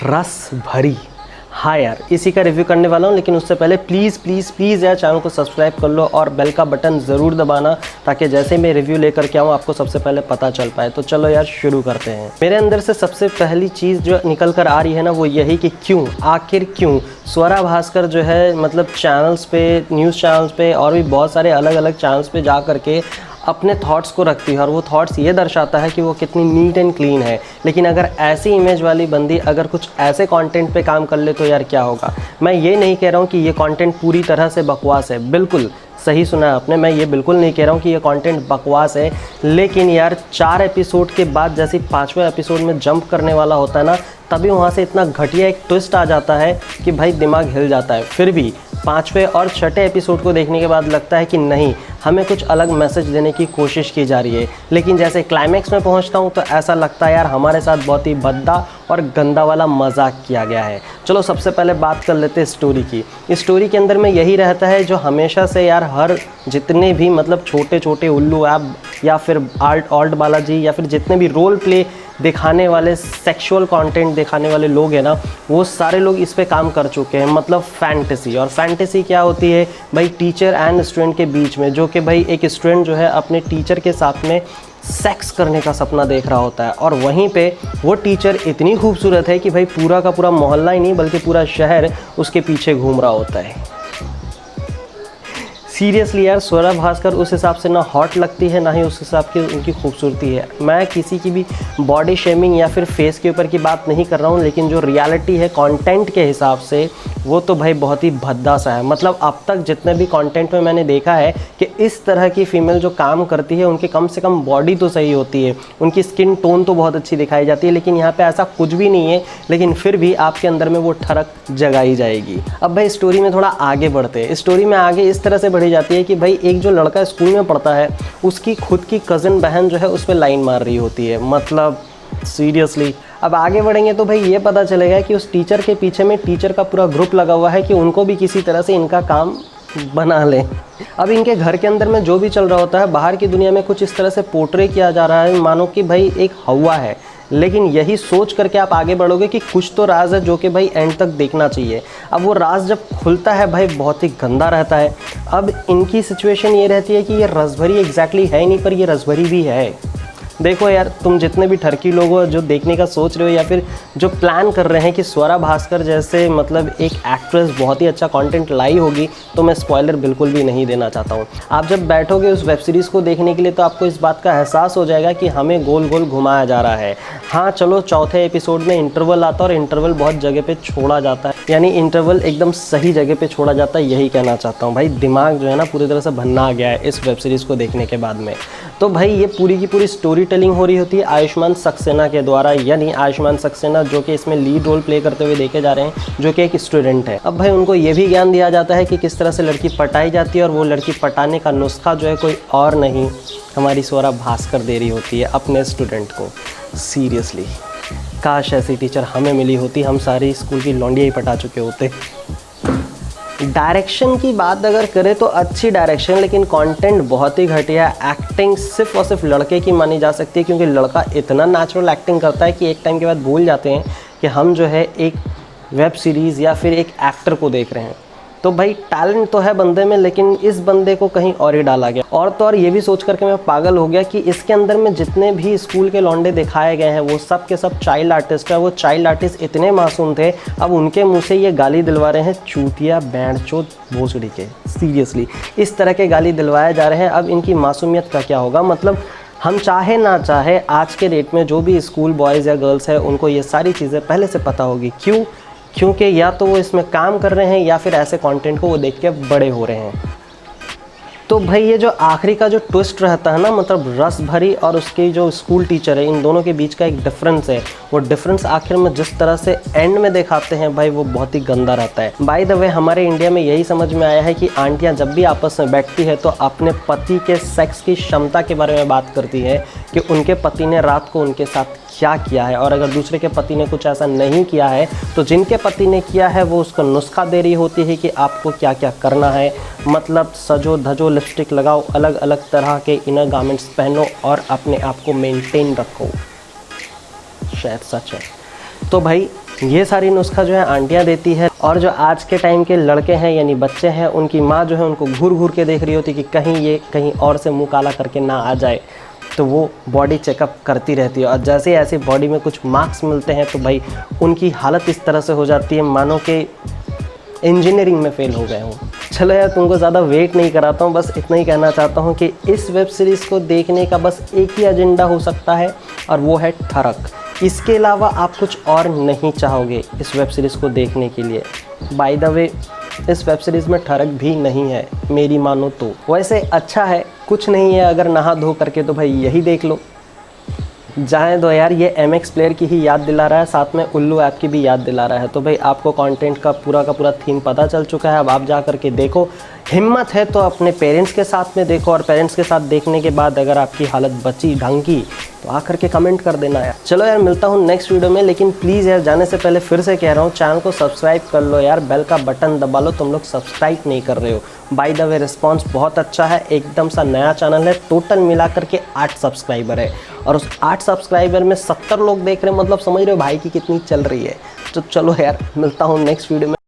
रस भरी। हाँ यार, इसी का रिव्यू करने वाला हूँ, लेकिन उससे पहले प्लीज़ प्लीज़ प्लीज़ यार चैनल को सब्सक्राइब कर लो और बेल का बटन ज़रूर दबाना, ताकि जैसे मैं रिव्यू लेकर के आऊँ आपको सबसे पहले पता चल पाए। तो चलो यार शुरू करते हैं। मेरे अंदर से सबसे पहली चीज़ जो निकल कर आ रही है ना, वो यही कि क्यों, आखिर क्यों स्वरा भास्कर जो है मतलब चैनल्स पे, न्यूज़ चैनल्स पे और भी बहुत सारे अलग अलग चैनल्स पे जा करके अपने थॉट्स को रखती है, और वो थॉट्स ये दर्शाता है कि वो कितनी नीट एंड क्लीन है। लेकिन अगर ऐसी इमेज वाली बंदी अगर कुछ ऐसे कंटेंट पे काम कर ले तो यार क्या होगा। मैं ये नहीं कह रहा हूँ कि ये कंटेंट पूरी तरह से बकवास है, बिल्कुल सही सुना आपने, मैं ये बिल्कुल नहीं कह रहा हूँ कि ये कंटेंट बकवास है। लेकिन यार 4 एपिसोड के बाद जैसे 5वें एपिसोड में जंप करने वाला होता है ना, तभी वहाँ से इतना घटिया एक ट्विस्ट आ जाता है कि भाई दिमाग हिल जाता है। फिर भी 5वें और 6ठे एपिसोड को देखने के बाद लगता है कि नहीं, हमें कुछ अलग मैसेज देने की कोशिश की जा रही है। लेकिन जैसे क्लाइमैक्स में पहुंचता हूं तो ऐसा लगता है यार हमारे साथ बहुत ही भद्दा और गंदा वाला मजाक किया गया है। चलो सबसे पहले बात कर लेते हैं स्टोरी की। इस स्टोरी के अंदर में यही रहता है जो हमेशा से यार हर जितने भी मतलब छोटे छोटे उल्लू ऐप या फिर ऑल्ट बालाजी या फिर जितने भी रोल प्ले दिखाने वाले, सेक्सुअल कंटेंट दिखाने वाले लोग हैं ना, वो सारे लोग इस पे काम कर चुके हैं। मतलब फैंटेसी, और फैंटेसी क्या होती है भाई, टीचर एंड स्टूडेंट के बीच में, जो कि भाई एक स्टूडेंट जो है अपने टीचर के साथ में सेक्स करने का सपना देख रहा होता है, और वहीं पे वो टीचर इतनी खूबसूरत है कि भाई पूरा का पूरा मोहल्ला ही नहीं बल्कि पूरा शहर उसके पीछे घूम रहा होता है। सीरियसली यार, स्वरा भास्कर उस हिसाब से ना हॉट लगती है, ना ही उस हिसाब की उनकी खूबसूरती है। मैं किसी की भी बॉडी शेमिंग या फिर फेस के ऊपर की बात नहीं कर रहा हूँ, लेकिन जो रियलिटी है कंटेंट के हिसाब से, वो तो भाई बहुत ही भद्दा सा है। मतलब अब तक जितने भी कंटेंट में मैंने देखा है कि इस तरह की फीमेल जो काम करती है, उनकी कम से कम बॉडी तो सही होती है, उनकी स्किन टोन तो बहुत अच्छी दिखाई जाती है, लेकिन यहाँ पर ऐसा कुछ भी नहीं है। लेकिन फिर भी आपके अंदर में वो ठरक जगाई जाएगी। अब भाई स्टोरी में थोड़ा आगे बढ़ते हैं। स्टोरी में आगे इस तरह से बढ़ी जाती है कि भाई एक जो लड़का स्कूल में पढ़ता है, उसकी खुद की कज़न बहन जो है उस पर लाइन मार रही होती है। मतलब सीरियसली। अब आगे बढ़ेंगे तो भाई ये पता चलेगा कि उस टीचर के पीछे में टीचर का पूरा ग्रुप लगा हुआ है कि उनको भी किसी तरह से इनका काम बना लें। अब इनके घर के अंदर में जो भी चल रहा होता है, बाहर की दुनिया में कुछ इस तरह से पोर्ट्रे किया जा रहा है मानो कि भाई एक हवा है। लेकिन यही सोच करके आप आगे बढ़ोगे कि कुछ तो राज है जो कि भाई एंड तक देखना चाहिए। अब वो राज जब खुलता है भाई बहुत ही गंदा रहता है। अब इनकी सिचुएशन ये रहती है कि ये रसभरी एग्जैक्टली है नहीं, पर ये रसभरी भी है। देखो यार, तुम जितने भी ठरकी लोग हो जो देखने का सोच रहे हो या फिर जो प्लान कर रहे हैं कि स्वरा भास्कर जैसे मतलब एक एक्ट्रेस बहुत ही अच्छा कंटेंट लाई होगी, तो मैं स्पॉइलर बिल्कुल भी नहीं देना चाहता हूँ। आप जब बैठोगे उस वेब सीरीज़ को देखने के लिए तो आपको इस बात का एहसास हो जाएगा कि हमें गोल गोल घुमाया जा रहा है। हाँ चलो, चौथे एपिसोड में इंटरवल आता है और इंटरवल बहुत जगह पर छोड़ा जाता है, यानी इंटरवल एकदम सही जगह पर छोड़ा जाता है, यही कहना चाहता हूँ। भाई दिमाग जो है ना पूरी तरह से भन्ना आ गया है इस वेब सीरीज़ को देखने के बाद में। तो भाई ये पूरी की पूरी स्टोरी टेलिंग हो रही होती है आयुष्मान सक्सेना के द्वारा, यानी आयुष्मान सक्सेना जो कि इसमें लीड रोल प्ले करते हुए देखे जा रहे हैं, जो कि एक स्टूडेंट है। अब भाई उनको ये भी ज्ञान दिया जाता है कि किस तरह से लड़की पटाई जाती है, और वो लड़की पटाने का नुस्खा जो है कोई और नहीं, हमारी स्वरा भास्कर दे रही होती है अपने स्टूडेंट को। सीरियसली काश ऐसी टीचर हमें मिली होती, हम सारी स्कूल की लौंडियाँ ही पटा चुके होते। डायरेक्शन की बात अगर करें तो अच्छी डायरेक्शन, लेकिन कंटेंट बहुत ही घटिया। एक्टिंग सिर्फ और सिर्फ लड़के की मानी जा सकती है, क्योंकि लड़का इतना नेचुरल एक्टिंग करता है कि एक टाइम के बाद भूल जाते हैं कि हम जो है एक वेब सीरीज़ या फिर एक एक्टर को देख रहे हैं। तो भाई टैलेंट तो है बंदे में, लेकिन इस बंदे को कहीं और ही डाला गया। और तो और ये भी सोच करके मैं पागल हो गया कि इसके अंदर में जितने भी स्कूल के लौंडे दिखाए गए हैं वो सब के सब चाइल्ड आर्टिस्ट है। वो चाइल्ड आर्टिस्ट इतने मासूम थे, अब उनके मुंह से ये गाली दिलवा रहे हैं चूतिया बैंडचोद भोसड़ी के। सीरियसली इस तरह के गाली दिलवाए जा रहे हैं। अब इनकी मासूमियत का क्या होगा। मतलब हम चाहे ना चाहे आज के डेट में जो भी स्कूल बॉयज़ या गर्ल्स है उनको ये सारी चीज़ें पहले से पता होगी। क्यों? क्योंकि या तो वो इसमें काम कर रहे हैं या फिर ऐसे कंटेंट को वो देख के बड़े हो रहे हैं। तो भाई ये जो आखिरी का जो ट्विस्ट रहता है ना, मतलब रस भरी और उसकी जो स्कूल टीचर है, इन दोनों के बीच का एक डिफरेंस है। वो डिफरेंस आखिर में जिस तरह से एंड में दिखाते हैं भाई, वो बहुत ही गंदा रहता है। बाय द वे हमारे इंडिया में यही समझ में आया है कि आंटियां जब भी आपस में बैठती है तो अपने पति के सेक्स की क्षमता के बारे में बात करती है कि उनके पति ने रात को उनके साथ क्या किया है, और अगर दूसरे के पति ने कुछ ऐसा नहीं किया है तो जिनके पति ने किया है वो उसको नुस्खा दे रही होती है कि आपको क्या क्या करना है। मतलब सजो धजो, लिपस्टिक लगाओ, अलग अलग तरह के इनर गारमेंट्स पहनो और अपने आप को मेंटेन रखो। शायद सच है। तो भाई ये सारी नुस्खा जो है आंटियाँ देती है, और जो आज के टाइम के लड़के हैं यानी बच्चे हैं, उनकी माँ जो है उनको घूर घूर के देख रही होती कि कहीं ये कहीं और से मुँह काला करके ना आ जाए, तो वो बॉडी चेकअप करती रहती है। और जैसे ऐसे बॉडी में कुछ मार्क्स मिलते हैं तो भाई उनकी हालत इस तरह से हो जाती है मानो कि इंजीनियरिंग में फ़ेल हो गए हूँ। चलो यार, तुमको ज़्यादा वेट नहीं कराता हूँ, बस इतना ही कहना चाहता हूँ कि इस वेब सीरीज़ को देखने का बस एक ही एजेंडा हो सकता है, और वो है ठरक। इसके अलावा आप कुछ और नहीं चाहोगे इस वेब सीरीज़ को देखने के लिए। बाय द वे, इस वेब सीरीज़ में ठरक भी नहीं है मेरी मानो तो। वैसे अच्छा है, कुछ नहीं है अगर नहा धो करके, तो भाई यही देख लो। जाएँ दो यार, ये MX प्लेयर की ही याद दिला रहा है, साथ में उल्लू ऐप की भी याद दिला रहा है। तो भाई आपको कंटेंट का पूरा थीम पता चल चुका है, अब आप जा कर के देखो। हिम्मत है तो अपने पेरेंट्स के साथ में देखो, और पेरेंट्स के साथ देखने के बाद अगर आपकी हालत बची ढंग की तो आकर के कमेंट कर देना यार। चलो यार, मिलता हूँ नेक्स्ट वीडियो में, लेकिन प्लीज़ यार जाने से पहले फिर से कह रहा हूँ, चैनल को सब्सक्राइब कर लो यार, बेल का बटन दबा लो, तुम लोग सब्सक्राइब नहीं कर रहे हो। बाय द वे, रिस्पॉन्स बहुत अच्छा है, एकदम सा नया चैनल है, टोटल मिला करके 8 सब्सक्राइबर है, और उस 8 सब्सक्राइबर में 70 लोग देख रहे हैं, मतलब समझ रहे हो भाई की कितनी चल रही है। तो चलो यार, मिलता हूँ नेक्स्ट वीडियो में।